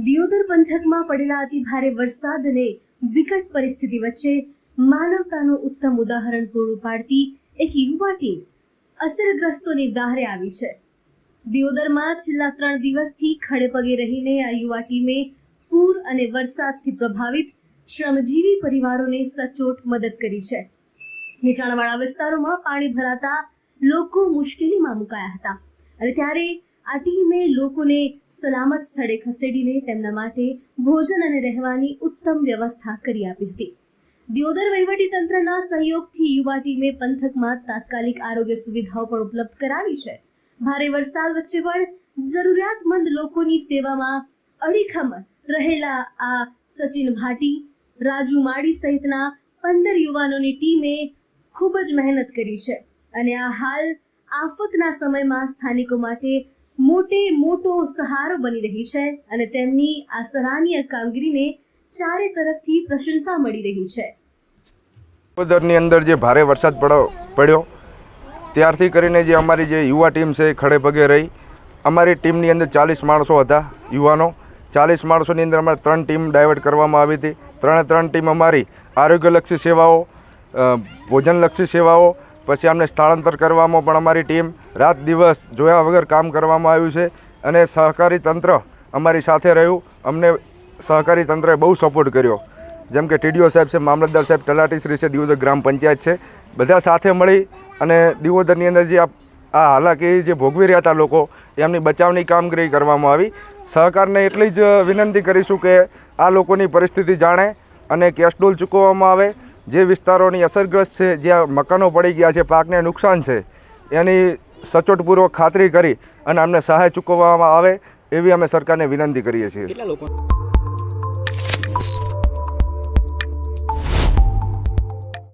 દિયોદર પંથકમાં પડેલા અતિ ભારે વરસાદ અને વિકટ પરિસ્થિતિ વચ્ચે માનવતાનું ઉત્તમ ઉદાહરણ પૂરું પાડતી એક યુવા ટીમ અસરગ્રસ્તોની વહારે આવી છે। દિયોદરમાં છેલ્લા 3 દિવસથી ખડેપગે રહીને આ યુવા ટીમે પૂર અને વરસાદથી પ્રભાવિત શ્રમજીવી પરિવારોને સચોટ મદદ કરી છે। નીચાણવાળા વિસ્તારોમાં પાણી ભરાતા લોકો મુશ્કેલીમાં મુકાયા હતા અને ત્યારે આ ટીમે લોકોને સલામત સ્થળે ખસેડીને તેમના માટે ભોજન અને રહેવાની ઉત્તમ વ્યવસ્થા કરી આપી હતી। દિયોદર વહીવટીતંત્રના સહયોગથી યુવા ટીમે પંથકમાં તાત્કાલિક આરોગ્ય સુવિધાઓ પણ ઉપલબ્ધ કરાવી છે। ભારે વરસાદ વચ્ચે પણ જરૂરિયાતમંદ લોકોની સેવામાં અડીખમ રહેલા આ સચિન ભાટી, રાજુ માળી સહિતના 15 યુવાનોની ટીમે ખૂબ જ મહેનત કરી છે અને આ હાલ આફતના સમયમાં સ્થાનિકો માટે મોટો સહારો બની રહી છે અને તેમની આ સરાહનીય કામગીરીને ચારે તરફથી પ્રશંસા મળી રહી છે। દિયોદરની અંદર જે ભારે વરસાદ પડ્યો ત્યારથી કરીને જે અમારી જે યુવા ટીમ છે ખડેપગે રહી। અમારી ટીમની અંદર 40 માણસો હતા યુવાનો। 40 માણસોની અંદર અમારે 3 ટીમ ડાયવર્ટ કરવામાં આવી હતી। 3 ટીમ અમારી આરોગ્યલક્ષી સેવાઓ, ભોજનલક્ષી સેવાઓ, પછી અમને સ્થળાંતર કરવામાં પણ અમારી ટીમ રાત દિવસ જોયા વગર કામ કરવામાં આવ્યું છે અને સહકારી તંત્ર અમારી સાથે રહ્યું। અમને સહકારી તંત્રએ બહુ સપોર્ટ કર્યો, જેમ કે ટીડીઓ સાહેબ છે, મામલતદાર સાહેબ, તલાટીશ્રી છે, દિયોદર ગ્રામ પંચાયત છે, બધા સાથે મળી અને દિયોદરની અંદર જે આ હાલાકી જે ભોગવી રહ્યા હતા લોકો એમની બચાવની કામગીરી કરવામાં આવી। સહકારને એટલી જ વિનંતી કરીશું કે આ લોકોની પરિસ્થિતિ જાણે અને કેશડોલ ચૂકવવામાં આવે। જે વિસ્તારોની અસરગ્રસ્ત છે, જ્યાં મકાનો પડી ગયા છે, પાકને નુકસાન છે, એની સચોટપૂર્વક ખાતરી કરી અને અમને સહાય ચૂકવવામાં આવે એવી અમે સરકારને વિનંતી કરીએ છીએ।